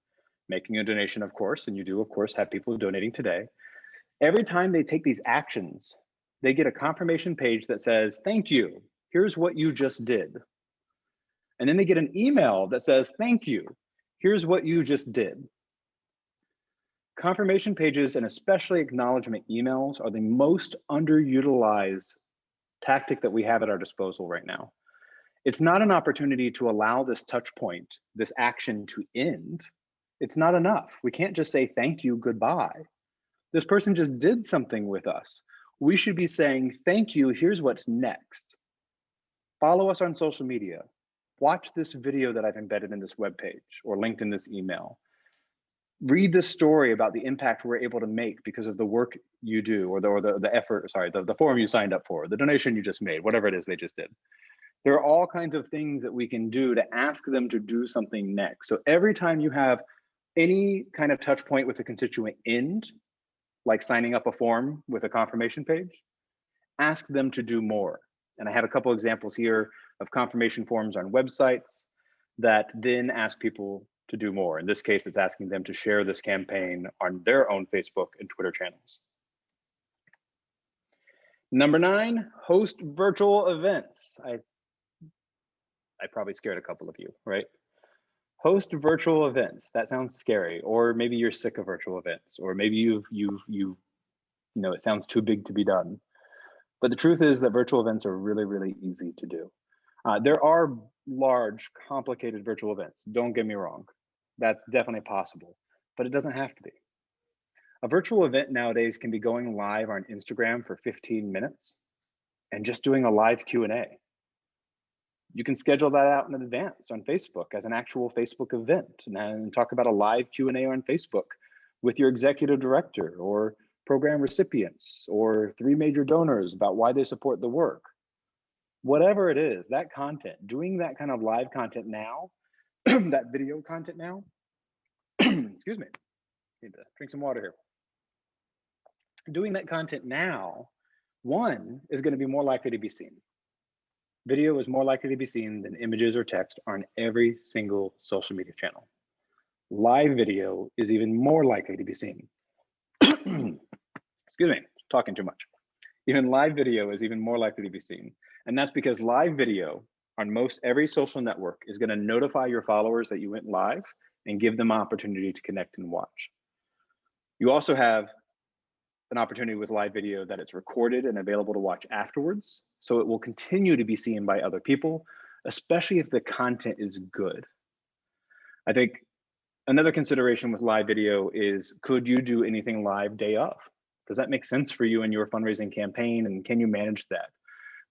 making a donation, of course, and you do, of course, have people donating today. Every time they take these actions, they get a confirmation page that says, thank you, here's what you just did. And then they get an email that says, thank you, here's what you just did. Confirmation pages and especially acknowledgement emails are the most underutilized tactic that we have at our disposal right now. It's not an opportunity to allow this touch point, this action to end. It's not enough. We can't just say thank you, goodbye. This person just did something with us. We should be saying, thank you, here's what's next. Follow us on social media. Watch this video that I've embedded in this webpage or linked in this email. Read this story about the impact we're able to make because of the work you do or the effort, sorry, the form you signed up for, the donation you just made, whatever it is they just did. There are all kinds of things that we can do to ask them to do something next. So every time you have any kind of touch point with a constituent end, like signing up a form with a confirmation page, ask them to do more. And I have a couple examples here of confirmation forms on websites that then ask people to do more. In this case, it's asking them to share this campaign on their own Facebook and Twitter channels. Number 9, host virtual events. I probably scared a couple of you, right? Host virtual events. That sounds scary, or maybe you're sick of virtual events, or maybe you know, it sounds too big to be done. But the truth is that virtual events are really, really easy to do. There are large, complicated virtual events. Don't get me wrong. That's definitely possible, but it doesn't have to be. A virtual event nowadays can be going live on Instagram for 15 minutes and just doing a live Q&A. You can schedule that out in advance on Facebook as an actual Facebook event and talk about a live Q&A on Facebook with your executive director or program recipients or 3 major donors about why they support the work. Whatever it is, that content, doing that kind of live content now, that video content now, excuse me, need to drink some water here. Doing that content now, one, is going to be more likely to be seen. Video is more likely to be seen than images or text on every single social media channel. Live video is even more likely to be seen. Excuse me, talking too much. Even live video is even more likely to be seen. And that's because live video on most every social network is going to notify your followers that you went live and give them opportunity to connect and watch. You also have an opportunity with live video that it's recorded and available to watch afterwards. So it will continue to be seen by other people, especially if the content is good. I think another consideration with live video is, could you do anything live day of? Does that make sense for you and your fundraising campaign? And can you manage that?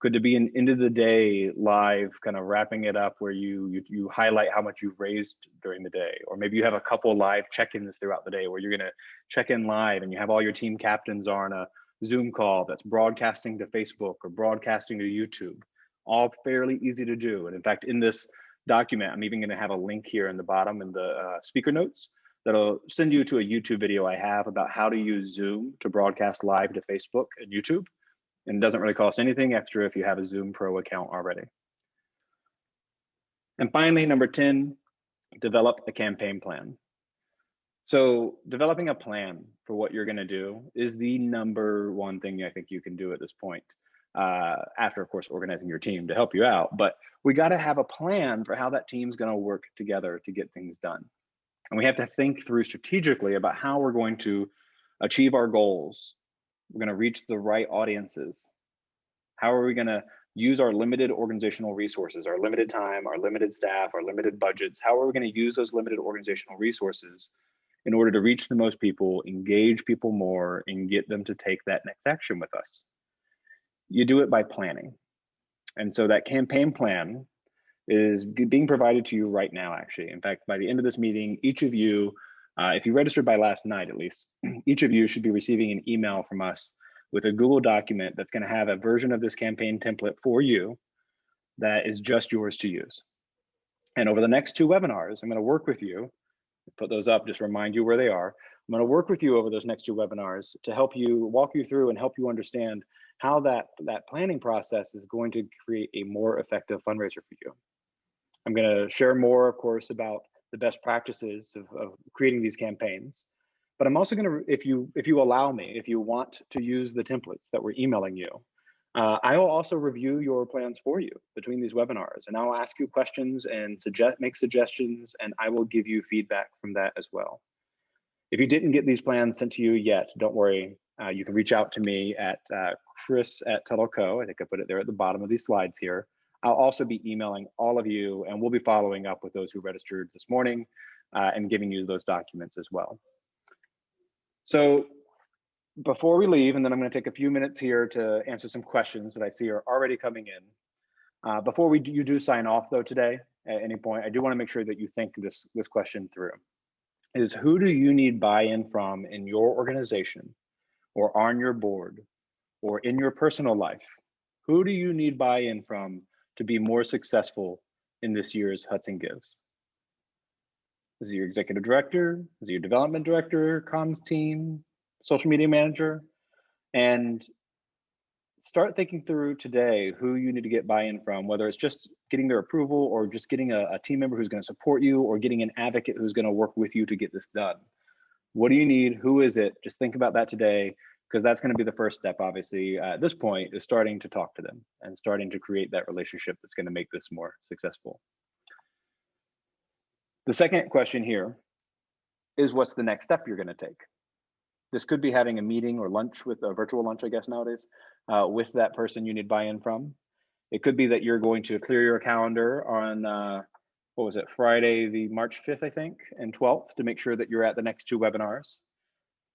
Could there be an end of the day live kind of wrapping it up where you highlight how much you've raised during the day? Or maybe you have a couple live check-ins throughout the day where you're gonna check in live and you have all your team captains on a Zoom call that's broadcasting to Facebook or broadcasting to YouTube. All fairly easy to do. And in fact, in this document, I'm even gonna have a link here in the bottom in the speaker notes that'll send you to a YouTube video I have about how to use Zoom to broadcast live to Facebook and YouTube. And it doesn't really cost anything extra if you have a Zoom Pro account already. And finally, number 10, develop a campaign plan. So developing a plan for what you're gonna do is the number one thing I think you can do at this point, after of course organizing your team to help you out. But we gotta have a plan for how that team's gonna work together to get things done. And we have to think through strategically about how we're going to achieve our goals. We're going to reach the right audiences. How are we going to use our limited organizational resources, our limited time, our limited staff, our limited budgets? How are we going to use those limited organizational resources in order to reach the most people, engage people more, and get them to take that next action with us? You do it by planning. And so that campaign plan is being provided to you right now, actually. In fact, by the end of this meeting, each of you, if you registered by last night at least, each of you should be receiving an email from us with a Google document that's going to have a version of this campaign template for you that is just yours to use. And over the next 2 webinars, I'm going to work with you Put those up, just remind you where they are. I'm going to work with you over those next 2 webinars to help you, walk you through and help you understand how that planning process is going to create a more effective fundraiser for you. I'm going to share more, of course, about the best practices of creating these campaigns. But I'm also going to, if you allow me, if you want to use the templates that we're emailing you, I will also review your plans for you between these webinars, and I'll ask you questions and make suggestions, and I will give you feedback from that as well. If you didn't get these plans sent to you yet, don't worry. You can reach out to me at Chris@TuttleCo. I think I put it there at the bottom of these slides here. I'll also be emailing all of you, and we'll be following up with those who registered this morning and giving you those documents as well. So before we leave, and then I'm going to take a few minutes here to answer some questions that I see are already coming in. Before you do sign off though today, at any point, I do want to make sure that you think this question through. Is who do you need buy-in from in your organization or on your board or in your personal life? Who do you need buy-in from to be more successful in this year's Hudson Gives? Is it your executive director? Is it your development director, comms team, social media manager? And start thinking through today who you need to get buy-in from, whether it's just getting their approval or just getting a team member who's going to support you or getting an advocate who's going to work with you to get this done. What do you need? Who is it? Just think about that today, because that's going to be the first step, obviously, at this point, is starting to talk to them and starting to create that relationship that's going to make this more successful. The second question here is, what's the next step you're going to take? This could be having a meeting or lunch, with a virtual lunch, I guess nowadays, with that person you need buy-in from. It could be that you're going to clear your calendar on, what was it, Friday, the March 5th, I think, and 12th, to make sure that you're at the next 2 webinars.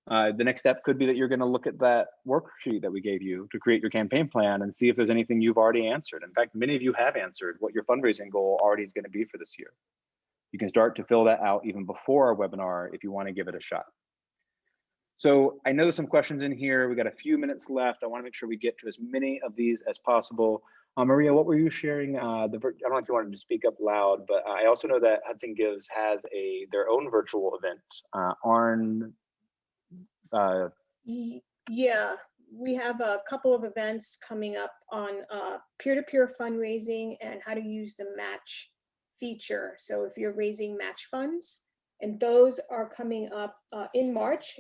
The next step could be that you're going to look at that worksheet that we gave you to create your campaign plan and see if there's anything you've already answered. In fact, many of you have answered what your fundraising goal already is going to be for this year. You can start to fill that out even before our webinar if you want to give it a shot. So I know there's some questions in here. We got a few minutes left. I want to make sure we get to as many of these as possible. Maria, what were you sharing? I don't know if you wanted to speak up loud, but I also know that Hudson Gives has their own virtual event. Yeah, we have a couple of events coming up on peer-to-peer fundraising and how to use the match feature. So if you're raising match funds, and those are coming up in March.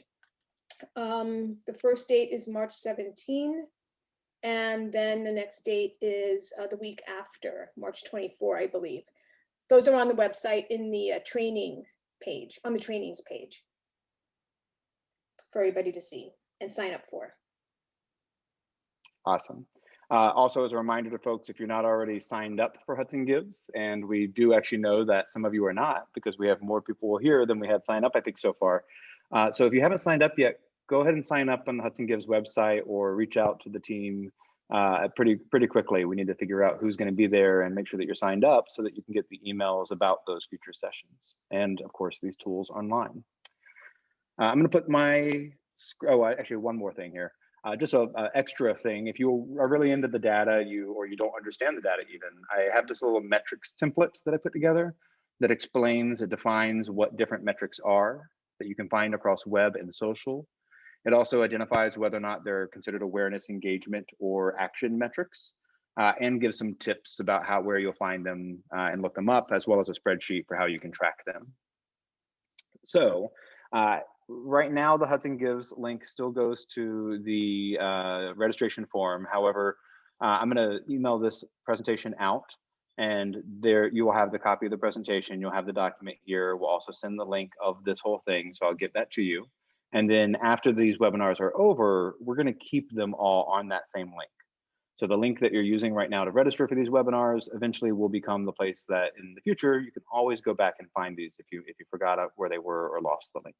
The first date is March 17, and then the next date is the week after, March 24, I believe. Those are on the website in the training page, on the trainings page, for everybody to see and sign up for. Awesome. Also, as a reminder to folks, if you're not already signed up for Hudson Gives, and we do actually know that some of you are not, because we have more people here than we had signed up, I think, so far. So if you haven't signed up yet, go ahead and sign up on the Hudson Gives website or reach out to the team pretty quickly. We need to figure out who's going to be there and make sure that you're signed up so that you can get the emails about those future sessions. And of course, these tools online. I'm going to put actually one more thing here. Just an extra thing. If you are really into the data, or you don't understand the data even, I have this little metrics template that I put together that explains, it defines what different metrics are that you can find across web and social. It also identifies whether or not they're considered awareness, engagement, or action metrics, and gives some tips about where you'll find them and look them up, as well as a spreadsheet for how you can track them. So right now, the Hudson Gives link still goes to the registration form. However, I'm going to email this presentation out, and there you will have the copy of the presentation. You'll have the document here. We'll also send the link of this whole thing, so I'll get that to you. And then after these webinars are over, we're going to keep them all on that same link. So the link that you're using right now to register for these webinars eventually will become the place that in the future you can always go back and find these if you forgot where they were or lost the link.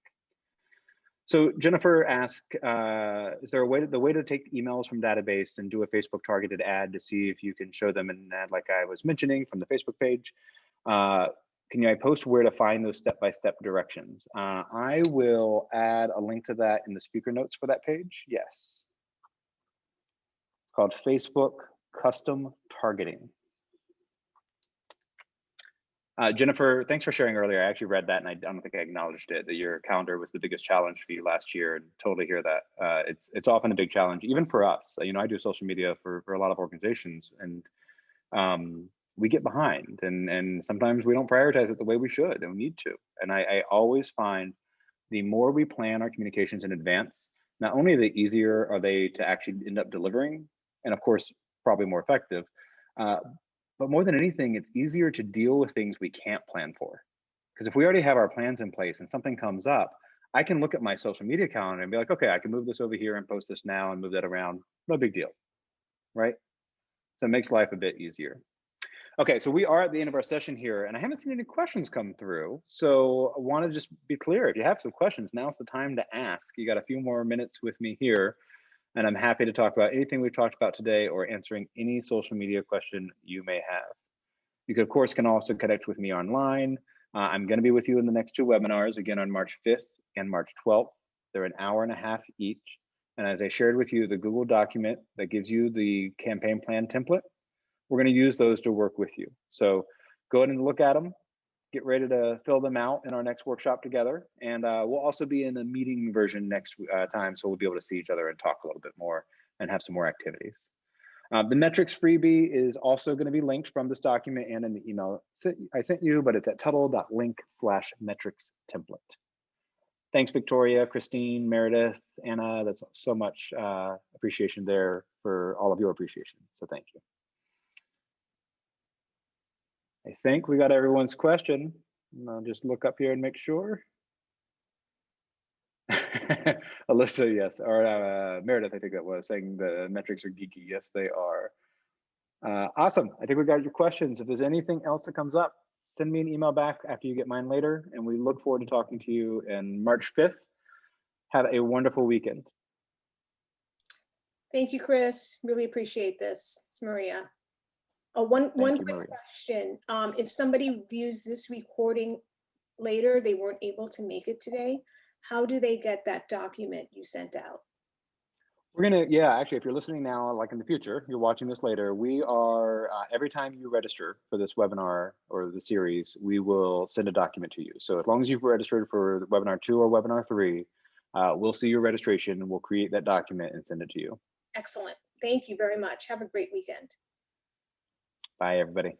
So Jennifer asked, is there the way to take emails from database and do a Facebook targeted ad to see if you can show them an ad like I was mentioning from the Facebook page? Can I post where to find those step-by-step directions? I will add a link to that in the speaker notes for that page. Yes. It's called Facebook Custom Targeting. Jennifer, thanks for sharing earlier. I actually read that and I don't think I acknowledged it, that your calendar was the biggest challenge for you last year, and totally hear that. It's often a big challenge, even for us. You know, I do social media for a lot of organizations, and we get behind, and sometimes we don't prioritize it the way we should and we need to. And I always find the more we plan our communications in advance, not only the easier are they to actually end up delivering, and of course, probably more effective, uh, but more than anything, it's easier to deal with things we can't plan for. Because if we already have our plans in place and something comes up, I can look at my social media calendar and be like, okay, I can move this over here and post this now and move that around. No big deal, right? So it makes life a bit easier. Okay, so we are at the end of our session here, and I haven't seen any questions come through. So I want to just be clear, if you have some questions, now's the time to ask. You got a few more minutes with me here, and I'm happy to talk about anything we've talked about today or answering any social media question you may have. You could, of course, can also connect with me online. I'm going to be with you in the next two webinars, again on March 5th and March 12th. They're an hour and a half each. And as I shared with you, the Google document that gives you the campaign plan template, we're going to use those to work with you. So go ahead and look at them, get ready to fill them out in our next workshop together. And we'll also be in a meeting version next time, so we'll be able to see each other and talk a little bit more and have some more activities. The metrics freebie is also going to be linked from this document and in the email I sent you, but it's at tuttle.link/metrics template. Thanks, Victoria, Christine, Meredith, Anna. That's so much appreciation there for all of your appreciation. So thank you. I think we got everyone's question. I'll just look up here and make sure. Alyssa, yes, or Meredith, I think that was, saying the metrics are geeky. Yes, they are. Awesome. I think we got your questions. If there's anything else that comes up, send me an email back after you get mine later, and we look forward to talking to you on March 5th. Have a wonderful weekend. Thank you, Chris. Really appreciate this. It's Maria. One quick question. If somebody views this recording later, they weren't able to make it today, how do they get that document you sent out? We're gonna, yeah, actually, if you're listening now, like in the future, you're watching this later, we are, every time you register for this webinar or the series, we will send a document to you. So as long as you've registered for webinar 2 or webinar 3, we'll see your registration and we'll create that document and send it to you. Excellent. Thank you very much. Have a great weekend. Bye, everybody.